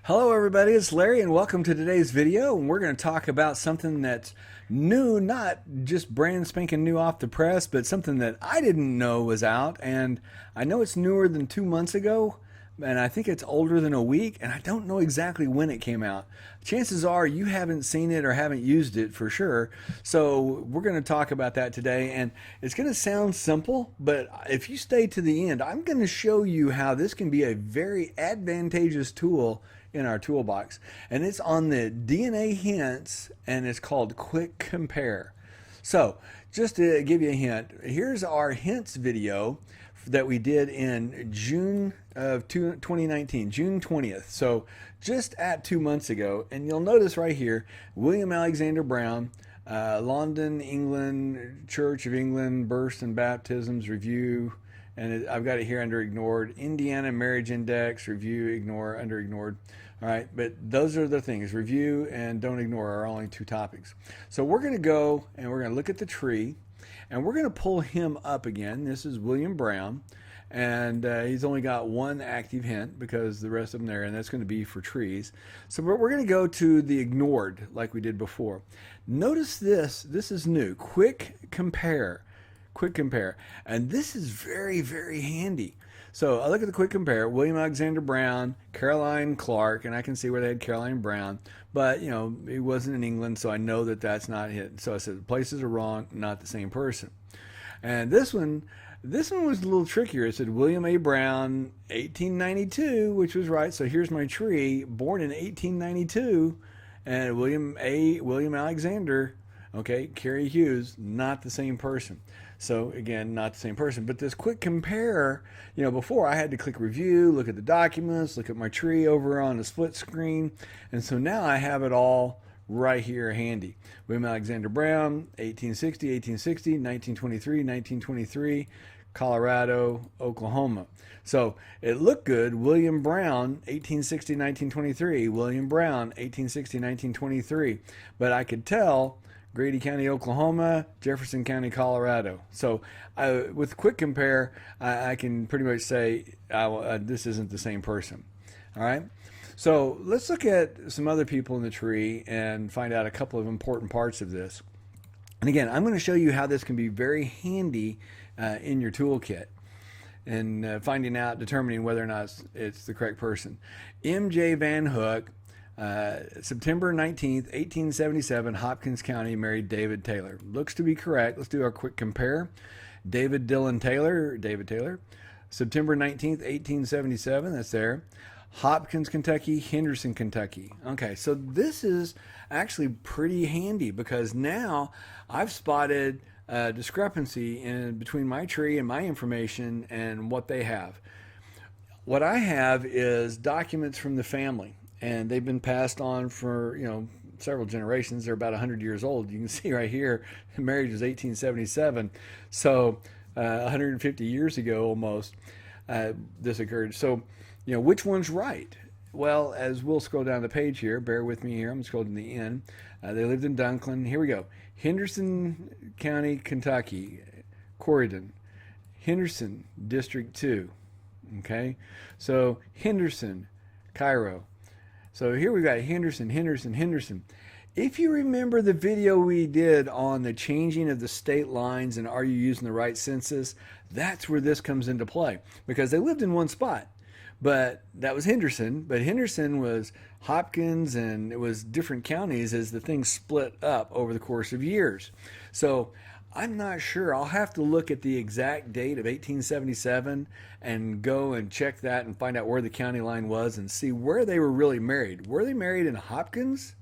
Hello everybody, it's Larry and welcome to today's video, and we're going to talk about something that's new, not just brand spanking new off the press, but something that I didn't know was out, and I know it's newer than 2 months ago, and I think it's older than a week, and I don't know exactly when it came out. Chances are you haven't seen it or haven't used it for sure, so we're going to talk about that today, and it's going to sound simple, but if you stay to the end, I'm going to show you how this can be a very advantageous tool in our toolbox, and it's on the DNA hints, and it's called Quick Compare. So just to give you a hint, here's our hints video that we did in June of 2019, June 20th. So just at 2 months ago, and you'll notice right here, William Alexander Brown, London, England, Church of England, births and baptisms review, and I've got it here under ignored. Indiana marriage index, review, ignore, under ignored. All right, but those are the things. Review and don't ignore are only two topics. So we're going to go and we're going to look at the tree, and we're going to pull him up again. This is William Brown, and he's only got one active hint because the rest of them there, and that's going to be for trees. So we're going to go to the ignored like we did before. Notice this. This is new. Quick compare. Quick compare. And this is very, very handy. So I look at the quick compare, William Alexander Brown, Caroline Clark, and I can see where they had Caroline Brown, but you know, he wasn't in England, so I know that that's not it. So I said, the places are wrong, not the same person. And this one was a little trickier. It said William A. Brown, 1892, which was right. So here's my tree, born in 1892, and William Alexander, okay, Carrie Hughes, not the same person. So again, not the same person. But this quick compare, you know, before I had to click review, look at the documents, look at my tree over on the split screen. And so now I have it all right here handy. William Alexander Brown, 1860, 1860, 1923, 1923, Colorado, Oklahoma. So it looked good. William Brown, 1860, 1923. William Brown, 1860, 1923. But I could tell Grady County, Oklahoma, Jefferson County, Colorado. So with quick compare, I can pretty much say this isn't the same person. All right. So let's look at some other people in the tree and find out a couple of important parts of this. And again, I'm going to show you how this can be very handy in your toolkit and determining whether or not it's the correct person. M.J. Van Hook, September 19th, 1877, Hopkins County, married David Taylor. Looks to be correct. Let's do our quick compare. David Dillon Taylor, September 19th, 1877, that's there. Hopkins, Kentucky, Henderson, Kentucky. Okay, so this is actually pretty handy because now I've spotted a discrepancy in between my tree and my information and what they have. What I have is documents from the family, and they've been passed on for, you know, several generations. They're about 100 years old. You can see right here, the marriage was 1877. So 150 years ago almost, this occurred. So, you know, which one's right? Well, as we'll scroll down the page here, bear with me here, I'm scrolling to the end. They lived in Dunklin. Here we go. Henderson County, Kentucky, Corydon. Henderson, District 2. Okay, so Henderson, Cairo. So here we got Henderson. If you remember the video we did on the changing of the state lines and are you using the right census, that's where this comes into play because they lived in one spot. But that was Henderson, but Henderson was Hopkins, and it was different counties as the thing split up over the course of years. So I'm not sure. I'll have to look at the exact date of 1877 and go and check that and find out where the county line was and see where they were really married. Were they married in Hopkins?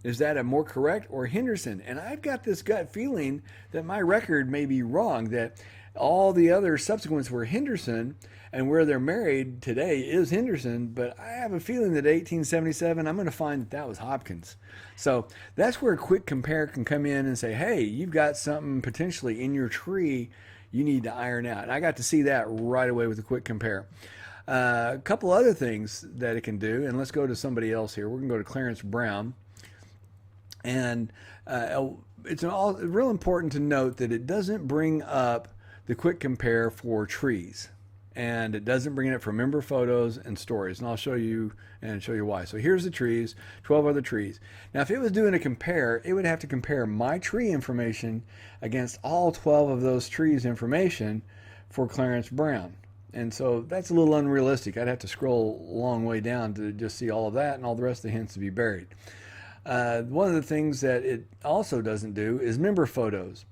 Is that a more correct, or Henderson? And I've got this gut feeling that my record may be wrong, that all the other subsequents were Henderson, and where they're married today is Henderson, but I have a feeling that 1877, I'm going to find that that was Hopkins. So that's where a quick compare can come in and say, hey, you've got something potentially in your tree you need to iron out. And I got to see that right away with a quick compare. A couple other things that it can do, and let's go to somebody else here. We're going to go to Clarence Brown. And it's real important to note that it doesn't bring up the quick compare for trees. and it doesn't bring it up for member photos and stories. And I'll show you why. So here's the trees, 12 other trees. Now, if it was doing a compare, it would have to compare my tree information against all 12 of those trees information for Clarence Brown. And so that's a little unrealistic. I'd have to scroll a long way down to just see all of that, and all the rest of the hints to be buried. One of the things that it also doesn't do is member photos.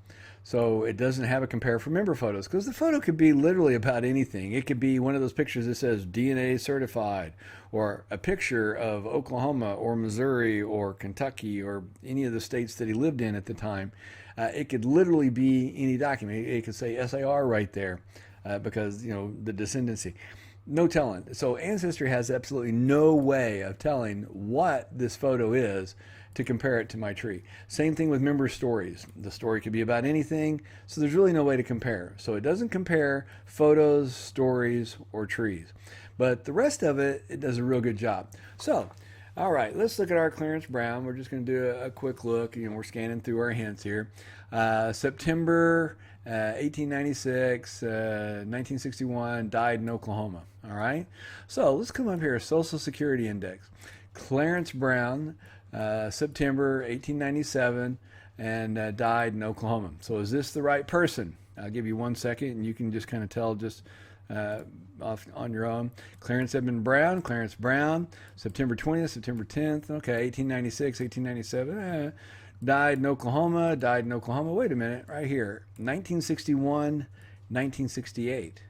So it doesn't have a compare for member photos, because the photo could be literally about anything. It could be one of those pictures that says DNA certified, or a picture of Oklahoma or Missouri or Kentucky or any of the states that he lived in at the time. It could literally be any document. It could say SAR right there, because the descendancy. No telling. So Ancestry has absolutely no way of telling what this photo is to compare it to my tree. Same thing with member stories. The story could be about anything, so there's really no way to compare. So it doesn't compare photos, stories, or trees. But the rest of it, it does a real good job. So, all right, let's look at our Clarence Brown. We're just going to do a quick look. We're scanning through our hints here. September 1896, 1961, died in Oklahoma. All right, so let's come up here, Social Security Index. Clarence Brown, September 1897, and died in Oklahoma. So is this the right person? I'll give you 1 second, and you can just kind of tell just off on your own. Clarence Edmund Brown, Clarence Brown, September 20th, September 10th. Okay, 1896, 1897. Died in Oklahoma, died in Oklahoma. Wait a minute, right here, 1961, 1968.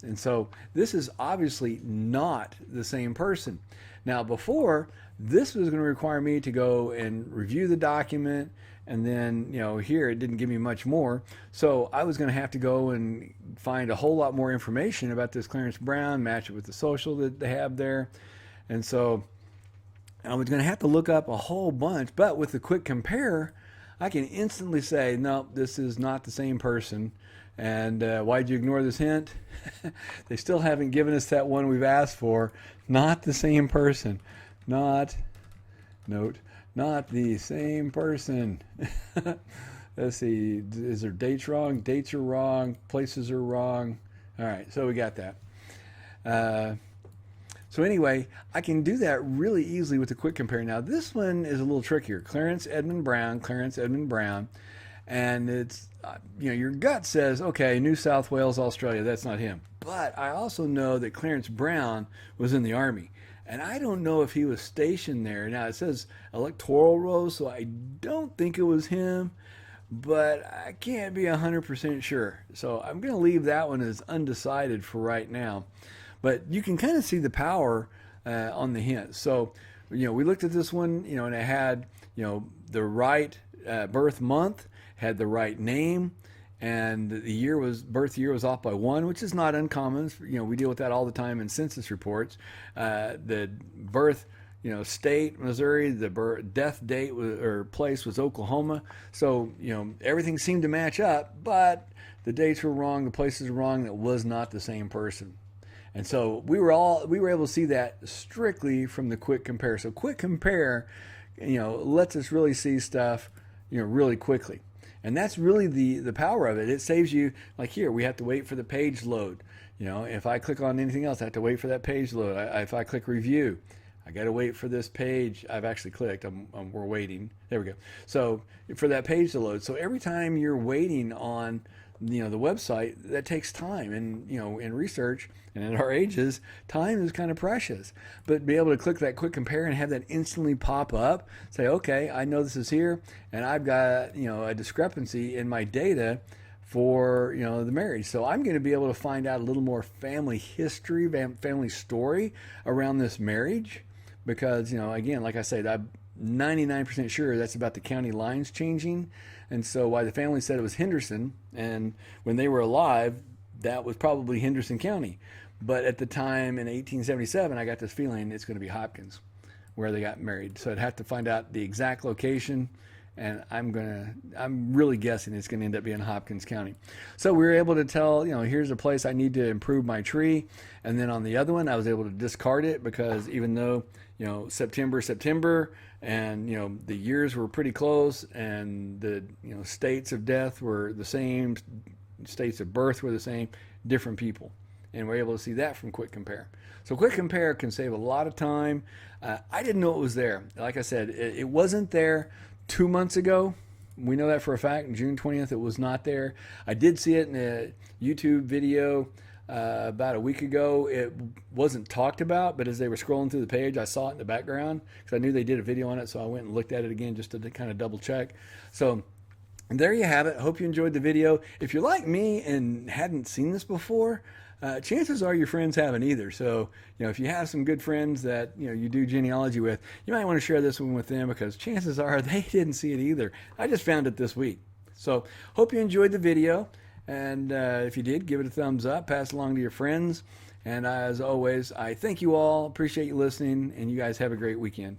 And so this is obviously not the same person. Now, before, this was going to require me to go and review the document, and then, here it didn't give me much more. So I was going to have to go and find a whole lot more information about this Clarence Brown, match it with the social that they have there. And so I was going to have to look up a whole bunch, but with the quick compare, I can instantly say, no, this is not the same person. And why'd you ignore this hint? They still haven't given us that one we've asked for. Not the same person. Not the same person. Let's see, is there dates wrong? Dates are wrong. Places are wrong. All right, so we got that. So anyway, I can do that really easily with a quick compare. Now, this one is a little trickier. Clarence Edmund Brown. And it's, your gut says, okay, New South Wales, Australia, that's not him. But I also know that Clarence Brown was in the Army. And I don't know if he was stationed there. Now, it says electoral row, so I don't think it was him. But I can't be 100% sure. So I'm going to leave that one as undecided for right now. But you can kind of see the power on the hint. So, we looked at this one, and it had, the right birth month, had the right name, and the birth year was off by 1, which is not uncommon. We deal with that all the time in census reports. The birth, state, Missouri, the death date or place was Oklahoma. So, everything seemed to match up, but the dates were wrong, the places were wrong. That was not the same person. And so we were able to see that strictly from the quick compare. So quick compare, lets us really see stuff, really quickly. And that's really the power of it. It saves you, like here, we have to wait for the page load. If I click on anything else, I have to wait for that page load. If I click review, I got to wait for this page. I've actually clicked. We're waiting. There we go. So for that page to load. So every time you're waiting on the website, that takes time, and in research and in our ages, time is kind of precious. But be able to click that quick compare and have that instantly pop up, say, okay, I know this is here, and I've got a discrepancy in my data for the marriage. So I'm going to be able to find out a little more family history, family story around this marriage, because again, like I said, I'm 99% sure that's about the county lines changing. And so why the family said it was Henderson, and when they were alive, that was probably Henderson County. But at the time in 1877, I got this feeling it's going to be Hopkins, where they got married. So I'd have to find out the exact location, and I'm really guessing it's going to end up being Hopkins County. So we were able to tell, here's a place I need to improve my tree. And then on the other one, I was able to discard it, because even though, September, and the years were pretty close, and the states of death were the same, states of birth were the same, different people. and we're able to see that from Quick Compare. So Quick Compare can save a lot of time. I didn't know it was there. Like I said, it wasn't there 2 months ago. We know that for a fact. June 20th, it was not there. I did see it in a YouTube video about a week ago. It wasn't talked about, but as they were scrolling through the page, I saw it in the background because I knew they did a video on it, so I went and looked at it again just to kind of double check. So there you have it. Hope you enjoyed the video. If you're like me and hadn't seen this before, chances are your friends haven't either. So, if you have some good friends that, you do genealogy with, you might want to share this one with them because chances are they didn't see it either. I just found it this week. So, hope you enjoyed the video. And if you did, give it a thumbs up, pass it along to your friends. And as always, I thank you all, appreciate you listening, and you guys have a great weekend.